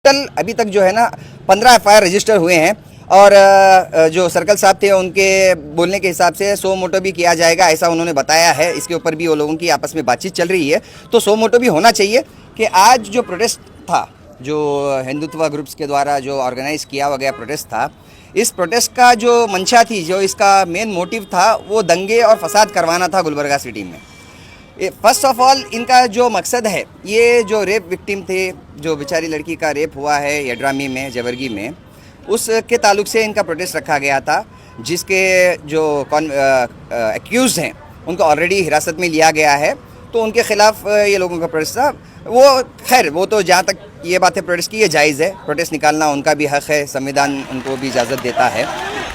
Total अभी तक जो है ना 15 एफआईआर रजिस्टर हुए हैं और जो सर्कल साहब थे उनके बोलने के हिसाब से सो मोटो भी किया जाएगा, ऐसा उन्होंने बताया है। इसके ऊपर भी वो लोगों की आपस में बातचीत चल रही है, तो सो मोटो भी होना चाहिए कि आज जो प्रोटेस्ट था, जो हिंदुत्व ग्रुप्स के द्वारा जो ऑर्गेनाइज किया गया प्रोटेस्ट था, इस प्रोटेस्ट का जो मंशा थी, जो इसका मेन मोटिव था, वो दंगे और फसाद करवाना था गुलबर्गा सिटी में। फर्स्ट ऑफ ऑल इनका जो मकसद है, ये जो रेप विक्टिम थे, जो बेचारी लड़की का रेप हुआ है यड्रामी में, जवर्गी में, उसके ताल्लुक से इनका प्रोटेस्ट रखा गया था, जिसके जो एक्यूज़ हैं उनको ऑलरेडी हिरासत में लिया गया है। तो उनके ख़िलाफ़ ये लोगों का प्रोटेस्ट था। वो खैर वो तो जहाँ तक ये बातें प्रोटेस्ट की, ये जायज़ है, प्रोटेस्ट निकालना उनका भी हक़ है, संविधान उनको भी इजाज़त देता है।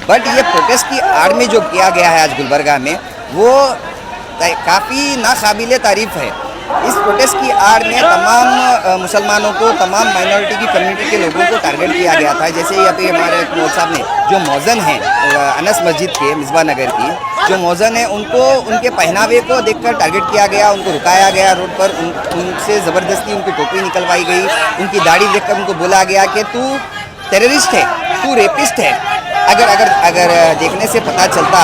बट ये प्रोटेस्ट की आड़ में जो किया गया है आज गुलबर्गा में, वो काफ़ी नाकाबिले तारीफ़ है। इस प्रोटेस्ट की आड़ में तमाम मुसलमानों को, तमाम माइनॉरिटी की कम्युनिटी के लोगों को टारगेट किया गया था। जैसे यहाँ पे हमारे मौलवी साहब ने, जो मौज़न हैं अनस मस्जिद के मिसबा नगर की, जो मौज़न हैं, उनको उनके पहनावे को देखकर टारगेट किया गया, उनको रुकाया गया रोड पर, उनसे ज़बरदस्ती उनकी टोपी निकलवाई गई, उनकी दाढ़ी देखकर उनको बोला गया कि तू टेररिस्ट है, तू रेपिस्ट है। अगर देखने से पता चलता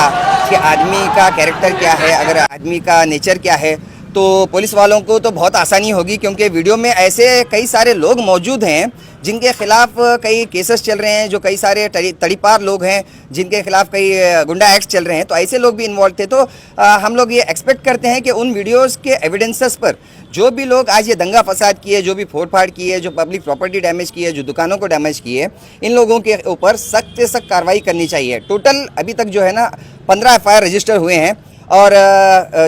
कि आदमी का कैरेक्टर क्या है, अगर आदमी का नेचर क्या है, तो पुलिस वालों को तो बहुत आसानी होगी, क्योंकि वीडियो में ऐसे कई सारे लोग मौजूद हैं जिनके खिलाफ कई केसेस चल रहे हैं, जो कई सारे तड़ीपार लोग हैं जिनके खिलाफ कई गुंडा एक्ट्स चल रहे हैं, तो ऐसे लोग भी इन्वॉल्व थे। तो हम लोग ये एक्सपेक्ट करते हैं कि उन वीडियोस के एविडेंसेस पर जो भी लोग आज ये दंगा फसाद किए, जो भी फोड़फाड़ किए, जो पब्लिक प्रॉपर्टी डैमेज किए, जो दुकानों को डैमेज किए, इन लोगों के ऊपर सख्त से सख्त कार्रवाई करनी चाहिए। टोटल अभी तक जो है ना 15 एफआईआर रजिस्टर हुए हैं और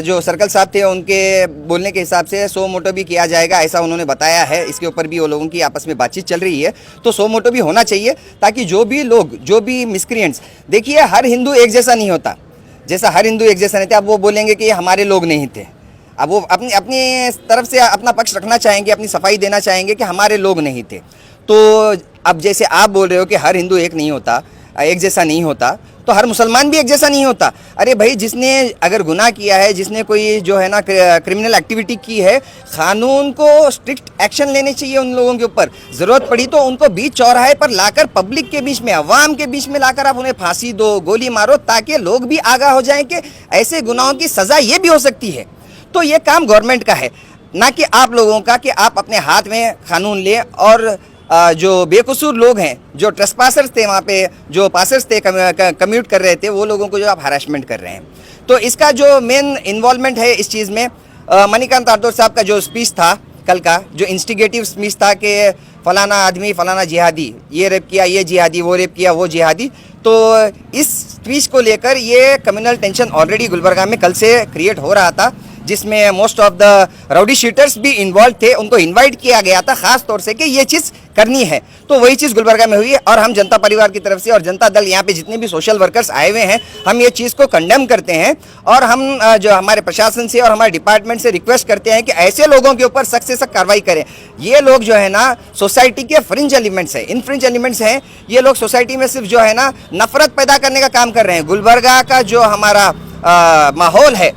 जो सर्कल साहब थे उनके बोलने के हिसाब से सो मोटो भी किया जाएगा, ऐसा उन्होंने बताया है। इसके ऊपर भी वो लोगों की आपस में बातचीत चल रही है, तो सो मोटो भी होना चाहिए, ताकि जो भी लोग, जो भी मिसक्रिएंट्स, देखिए हर हिंदू एक जैसा नहीं होता, जैसा हर हिंदू एक जैसा नहीं थे। अब वो बोलेंगे कि हमारे लोग नहीं थे, अब वो अपनी तरफ से अपना पक्ष रखना चाहेंगे, अपनी सफाई देना चाहेंगे कि हमारे लोग नहीं थे। तो अब जैसे आप बोल रहे हो कि हर हिंदू एक नहीं होता, एक जैसा नहीं होता, तो हर मुसलमान भी एक जैसा नहीं होता। अरे भाई, जिसने अगर गुनाह किया है, जिसने कोई जो है ना क्रिमिनल एक्टिविटी की है, कानून को स्ट्रिक्ट एक्शन लेने चाहिए उन लोगों के ऊपर। ज़रूरत पड़ी तो उनको बीच चौराहे पर लाकर, पब्लिक के बीच में, अवाम के बीच में लाकर आप उन्हें फांसी दो, गोली मारो, ताकि लोग भी आगाह हो जाएं कि ऐसे गुनाहों की सज़ा ये भी हो सकती है। तो ये काम गवर्नमेंट का है, ना कि आप लोगों का, कि आप अपने हाथ में कानून लें और जो बेकसूर लोग हैं, जो ट्रेसपासर्स थे, वहाँ पे जो पासर्स थे, कम्यूट कर रहे थे, वो लोगों को जो आप हरासमेंट कर रहे हैं। तो इसका जो मेन इन्वॉल्वमेंट है इस चीज़ में, मणिकांत राठौर साहब का जो स्पीच था कल का, जो इंस्टिगेटिव स्पीच था कि फलाना आदमी, फलाना जिहादी, ये रेप किया, ये जिहादी, वो रेप किया, वो जिहादी, तो इस स्पीच को लेकर ये कम्युनल टेंशन ऑलरेडी गुलबर्गा में कल से क्रिएट हो रहा था, जिसमें most of the rowdy sheeters भी इन्वॉल्व थे। उनको इनवाइट किया गया था खास तौर से कि ये चीज़ करनी है, तो वही चीज़ गुलबर्गा में हुई है। और हम जनता परिवार की तरफ से और जनता दल, यहाँ पे जितने भी सोशल वर्कर्स आए हुए हैं, हम ये चीज़ को कंडेम करते हैं और हम जो हमारे प्रशासन से और हमारे डिपार्टमेंट से रिक्वेस्ट करते हैं कि ऐसे लोगों के ऊपर सख्त से सख्त कार्रवाई करें। ये लोग जो है ना सोसाइटी के फ्रिंज एलिमेंट्स हैं, इनफ्रिंज एलिमेंट्स हैं। ये लोग सोसाइटी में सिर्फ जो है ना नफरत पैदा करने का काम कर रहे हैं। गुलबर्गा का जो हमारा माहौल है,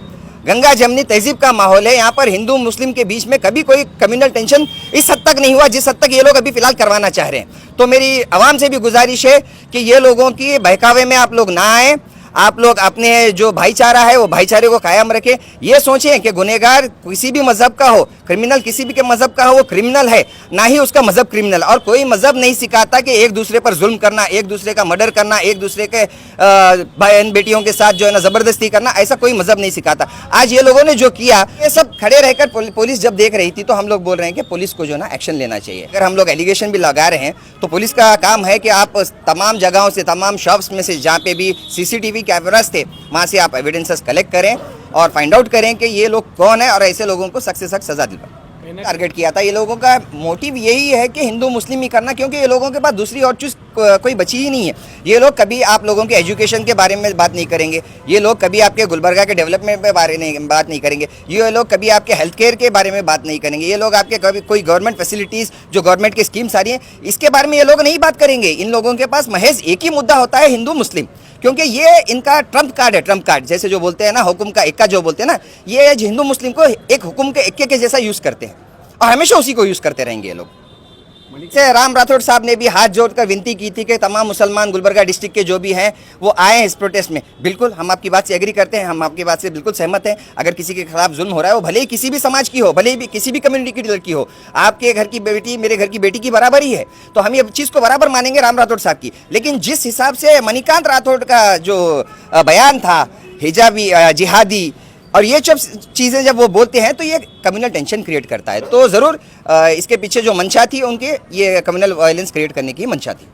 गंगा जमनी तहजीब का माहौल है, यहाँ पर हिंदू मुस्लिम के बीच में कभी कोई कम्युनल टेंशन इस हद तक नहीं हुआ जिस हद तक ये लोग अभी फिलहाल करवाना चाह रहे हैं। तो मेरी आवाम से भी गुजारिश है कि ये लोगों की बहकावे में आप लोग ना आए। आप लोग अपने जो भाईचारा है वो भाईचारे को कायम रखें। ये सोचें कि गुनहगार किसी भी मज़हब का हो, क्रिमिनल किसी भी के मज़हब का हो, वो क्रिमिनल है, ना ही उसका मज़हब क्रिमिनल। और कोई मज़हब नहीं सिखाता कि एक दूसरे पर जुल्म करना, एक दूसरे का मर्डर करना, एक दूसरे के बहन बेटियों के साथ जो है ना ज़बरदस्ती करना, ऐसा कोई मज़हब नहीं सिखाता। आज ये लोगों ने जो किया, ये सब खड़े रहकर पुलिस जब देख रही थी, तो हम लोग बोल रहे हैं कि पुलिस को जो ना एक्शन लेना चाहिए। अगर हम लोग एलिगेशन भी लगा रहे हैं, तो पुलिस का काम है कि आप तमाम जगहों से, तमाम शॉप्स में से जहाँ पे भी CCTV कैमरास थे, वहाँ से आप एविडेंसेस कलेक्ट करें और फाइंड आउट करें कि ये लोग कौन है और ऐसे लोगों को सख्त से सख्त सजा दिलवाएं। टारगेट किया था। ये लोगों का मोटिव यही है कि हिंदू मुस्लिम ही करना, क्योंकि ये लोगों के पास दूसरी और चीज़ कोई बची ही नहीं है। ये लोग कभी आप लोगों के एजुकेशन के बारे में बात नहीं करेंगे, ये लोग कभी आपके गुलबर्गा के डेवलपमेंट के बारे में बात नहीं करेंगे, ये लोग कभी आपके हेल्थ केयर के बारे में बात नहीं करेंगे, ये लोग आपके कभी कोई गवर्नमेंट फैसिलिटीज़, जो गवर्नमेंट की स्कीम्स आ रही हैं, इसके बारे में ये लोग नहीं बात करेंगे। इन लोगों के पास महज एक ही मुद्दा होता है, हिंदू मुस्लिम, क्योंकि ये इनका ट्रम्प कार्ड है। ट्रम्प कार्ड जैसे जो बोलते हैं ना, हुक्म का इक्का जो बोलते हैं ना, ये हिंदू मुस्लिम को एक हुक्म के इक्के के जैसा यूज़ करते हैं और हमेशा उसी को यूज़ करते रहेंगे ये लोग। से राम राठौड़ साहब ने भी हाथ जोड़कर विनती की थी कि तमाम मुसलमान गुलबर्गा डिस्ट्रिक्ट के जो भी हैं वो आए हैं इस प्रोटेस्ट में। बिल्कुल हम आपकी बात से एग्री करते हैं, हम आपकी बात से बिल्कुल सहमत हैं। अगर किसी के खिलाफ जुल्म हो रहा है, वो भले ही किसी भी समाज की हो, भले ही किसी भी कम्युनिटी की लड़की हो, आपके घर की बेटी मेरे घर की बेटी की बराबर ही है, तो हम ये चीज़ को बराबर मानेंगे राम राठौड़ साहब की। लेकिन जिस हिसाब से मणिकांत राठौड़ का जो बयान था, हिजाबी जिहादी और ये सब चीज़ें जब वो बोलते हैं तो ये कम्युनल टेंशन क्रिएट करता है। तो ज़रूर इसके पीछे जो मंशा थी उनके, ये कम्युनल वायलेंस क्रिएट करने की मंशा थी।